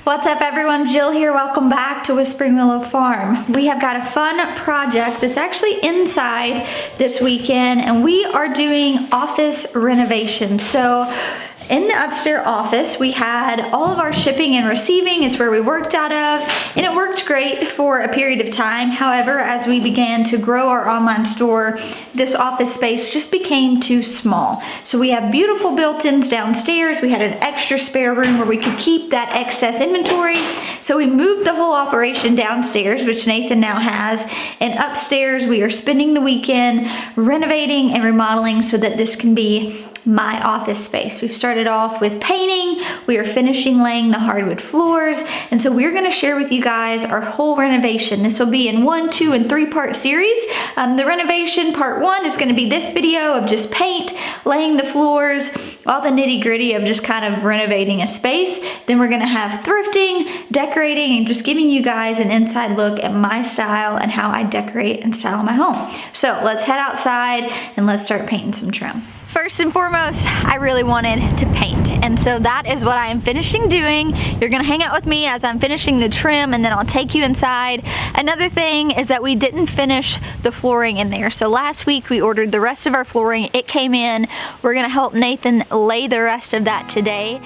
What's up everyone, Jill here. Welcome back to Whispering Willow Farm. We have got a fun project that's actually inside this weekend, and we are doing office renovation. So in the upstairs office, we had all of our shipping and receiving. It's where we worked out of, and it worked great for a period of time. However, as we began to grow our online store, this office space just became too small. So we have beautiful built-ins downstairs. We had an extra spare room where we could keep that excess inventory. So we moved the whole operation downstairs, which Nathan now has, and upstairs we are spending the weekend renovating and remodeling so that this can be my office space. We've started off with painting. We are finishing laying the hardwood floors. And so we're gonna share with you guys our whole renovation. This will be in 1, 2, and 3-part series. The renovation part 1 is gonna be this video of just paint, laying the floors, all the nitty gritty of just kind of renovating a space. Then we're gonna have thrifting, decorating, and just giving you guys an inside look at my style and how I decorate and style my home. So let's head outside and let's start painting some trim. First and foremost, I really wanted to paint, and so that is what I am finishing doing. You're gonna hang out with me as I'm finishing the trim, and then I'll take you inside. Another thing is that we didn't finish the flooring in there. So last week we ordered the rest of our flooring. It came in. We're gonna help Nathan lay the rest of that today.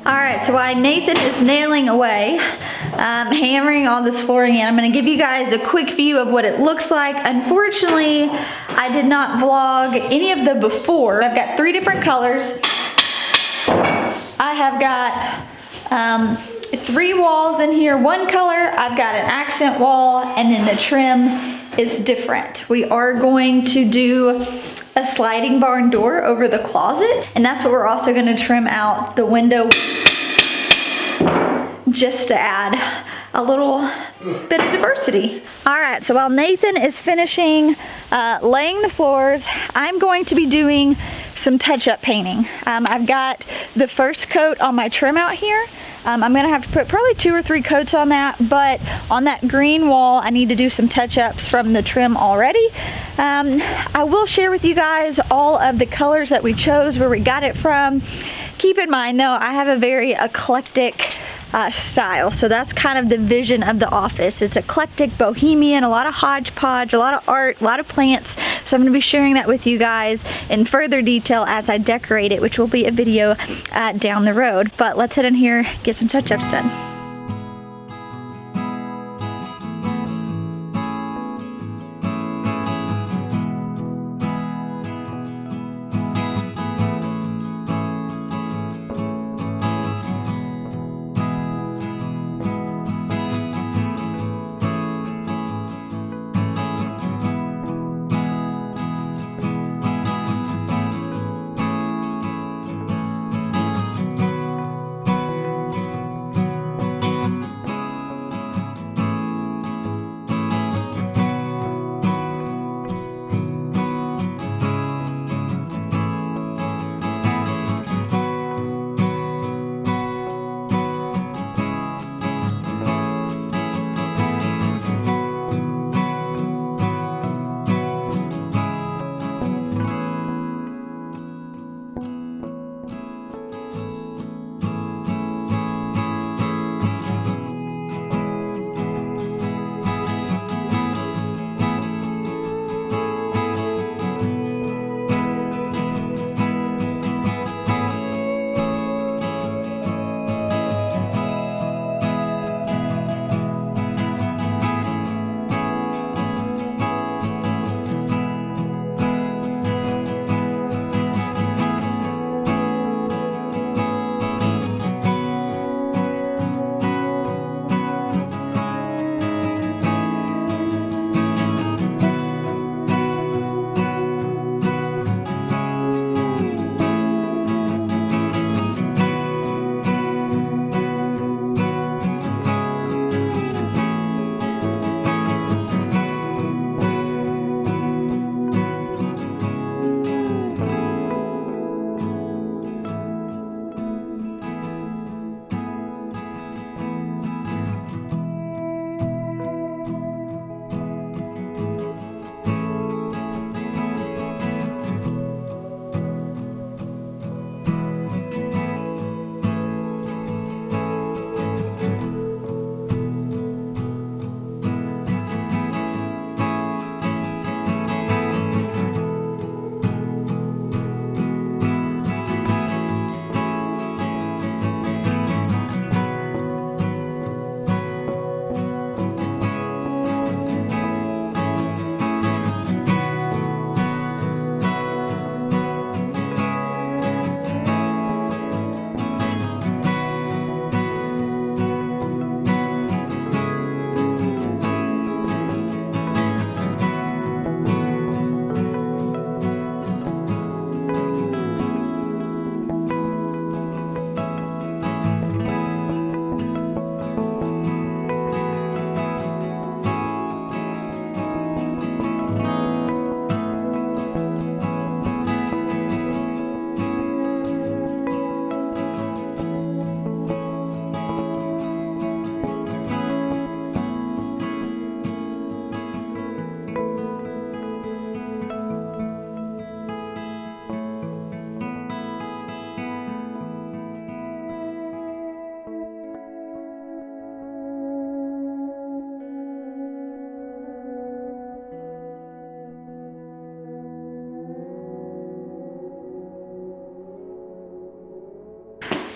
All right, so while Nathan is nailing away, hammering all this flooring in, I'm gonna give you guys a quick view of what it looks like. Unfortunately, I did not vlog any of the before. I've got 3 different colors. I have got 3 walls in here, 1 color. I've got an accent wall, and then the trim is different. We are going to do a sliding barn door over the closet, and that's what we're also gonna trim out the window just to add a little bit of diversity. All right, so while Nathan is finishing laying the floors, I'm going to be doing some touch-up painting. I've got the first coat on my trim out here. I'm gonna have to put probably 2 or 3 coats on that, but on that green wall, I need to do some touch-ups from the trim already. I will share with you guys all of the colors that we chose, where we got it from. Keep in mind though, I have a very eclectic style, so that's kind of the vision of the office. It's eclectic, bohemian, a lot of hodgepodge, a lot of art, a lot of plants. So I'm going to be sharing that with you guys in further detail as I decorate it, which will be a video down the road. But let's head in here, get some touch-ups done.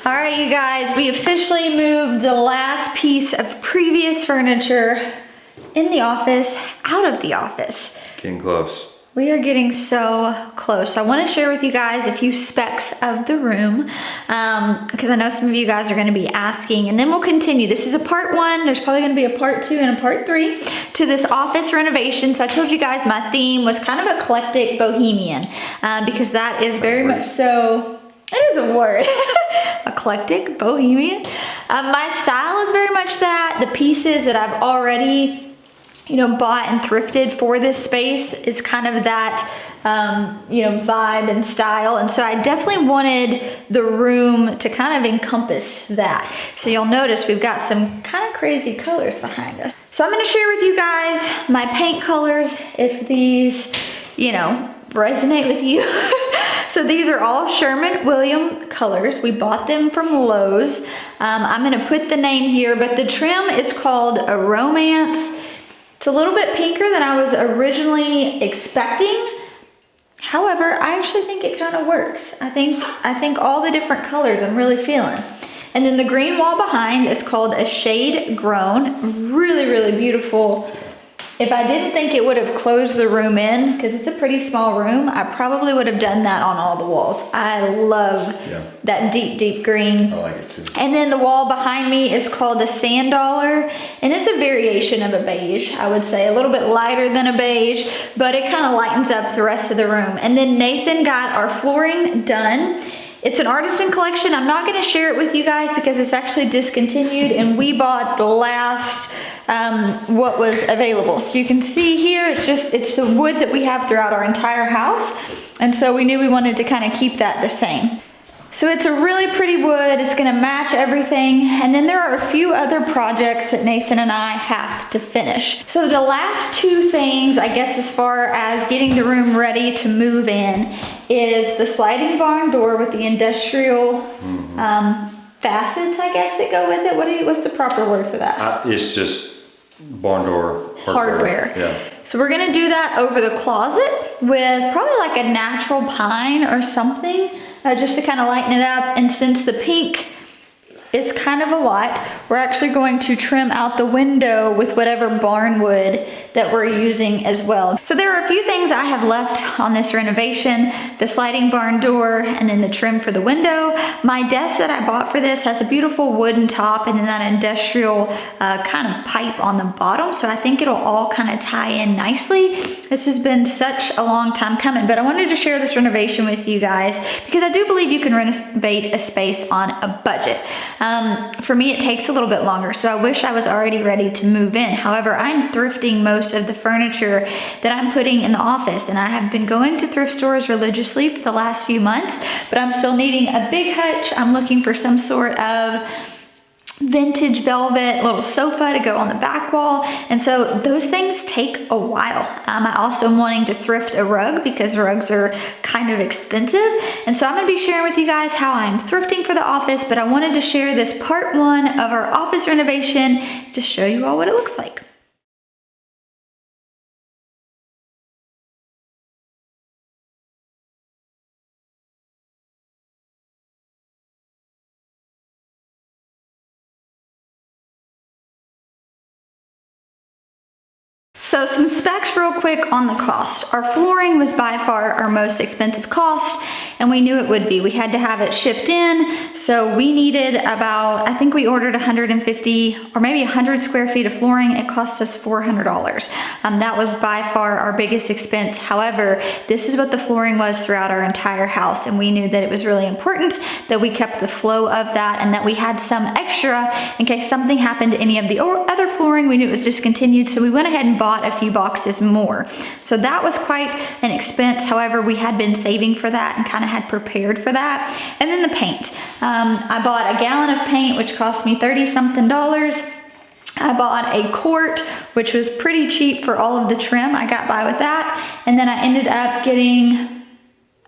All right, you guys, we officially moved the last piece of previous furniture in the office out of the office. Getting close. We are getting so close. So I want to share with you guys a few specs of the room because I know some of you guys are going to be asking, and then we'll continue. This is a part 1. There's probably going to be a part 2 and a part 3 to this office renovation. So I told you guys my theme was kind of eclectic bohemian because that is very much so. It is a word. Eclectic, bohemian. My style is very much that. The pieces that I've already, bought and thrifted for this space is kind of that vibe and style. And so I definitely wanted the room to kind of encompass that. So you'll notice we've got some kind of crazy colors behind us. So I'm gonna share with you guys my paint colors if these, resonate with you. So these are all Sherwin-Williams colors. We bought them from Lowe's. I'm gonna put the name here, but the trim is called a Romance. It's a little bit pinker than I was originally expecting. However, I actually think it kind of works. I think all the different colors I'm really feeling. And then the green wall behind is called a Shade Grown. Really, really beautiful. If I didn't think it would have closed the room in, because it's a pretty small room, I probably would have done that on all the walls. I love that deep, deep green. I like it too. And then the wall behind me is called a Sand Dollar, and it's a variation of a beige, I would say. A little bit lighter than a beige, but it kind of lightens up the rest of the room. And then Nathan got our flooring done. It's an artisan collection. I'm not gonna share it with you guys because it's actually discontinued, and we bought the last what was available. So you can see here, it's the wood that we have throughout our entire house. And so we knew we wanted to kind of keep that the same. So it's a really pretty wood. It's gonna match everything. And then there are a few other projects that Nathan and I have to finish. So the last two things, I guess, as far as getting the room ready to move in is the sliding barn door with the industrial facets, I guess, that go with it. What's the proper word for that? It's just barn door hardware. Yeah. So we're gonna do that over the closet with probably like a natural pine or something, just to kind of lighten it up. And since the pink is kind of a lot, we're actually going to trim out the window with whatever barn wood that we're using as well. So there are a few things I have left on this renovation: the sliding barn door and then the trim for the window. My desk that I bought for this has a beautiful wooden top and then that industrial kind of pipe on the bottom. So I think it'll all kind of tie in nicely. This has been such a long time coming, but I wanted to share this renovation with you guys because I do believe you can renovate a space on a budget. For me, it takes a little bit longer, so I wish I was already ready to move in. However, I'm thrifting most of the furniture that I'm putting in the office, and I have been going to thrift stores religiously for the last few months, but I'm still needing a big hutch. I'm looking for some sort of vintage velvet little sofa to go on the back wall, and so those things take a while. I also am wanting to thrift a rug because rugs are kind of expensive, and so I'm going to be sharing with you guys how I'm thrifting for the office, but I wanted to share this part one of our office renovation to show you all what it looks like. So some specs real quick on the cost. Our flooring was by far our most expensive cost, and we knew it would be. We had to have it shipped in, so we needed about, I think we ordered 150 or maybe 100 square feet of flooring. It cost us $400. That was by far our biggest expense. However, this is what the flooring was throughout our entire house, and we knew that it was really important that we kept the flow of that and that we had some extra in case something happened to any of the other flooring. We knew it was discontinued, so we went ahead and bought a few boxes more. So that was quite an expense. However, we had been saving for that and kind of had prepared for that. And then the paint. I bought a gallon of paint, which cost me $30-something. I bought a quart, which was pretty cheap for all of the trim. I got by with that. And then I ended up getting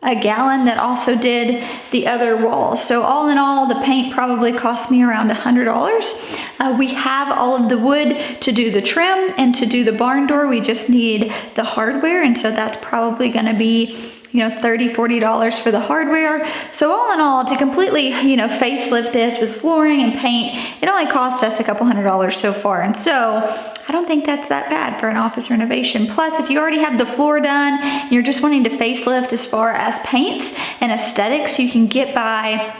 a gallon that also did the other walls. So all in all, the paint probably cost me around $100. We have all of the wood to do the trim and to do the barn door. We just need the hardware, and so that's probably gonna be $30, $40 for the hardware. So all in all, to completely, facelift this with flooring and paint, it only cost us a couple $100 so far. And so I don't think that's that bad for an office renovation. Plus, if you already have the floor done, and you're just wanting to facelift as far as paints and aesthetics, you can get by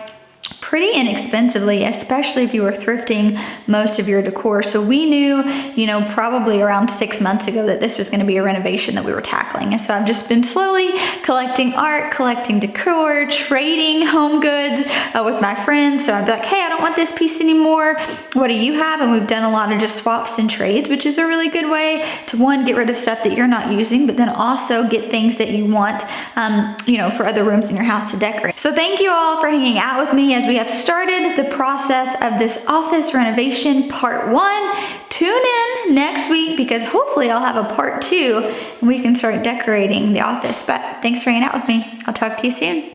pretty inexpensively, especially if you were thrifting most of your decor. So we knew, you know, probably around 6 months ago that this was gonna be a renovation that we were tackling. And so I've just been slowly collecting art, collecting decor, trading home goods with my friends. So I'd be like, hey, I don't want this piece anymore. What do you have? And we've done a lot of just swaps and trades, which is a really good way to, one, get rid of stuff that you're not using, but then also get things that you want, you know, for other rooms in your house to decorate. So thank you all for hanging out with me as we have started the process of this office renovation part 1. Tune in next week because hopefully I'll have a part 2 and we can start decorating the office. But thanks for hanging out with me. I'll talk to you soon.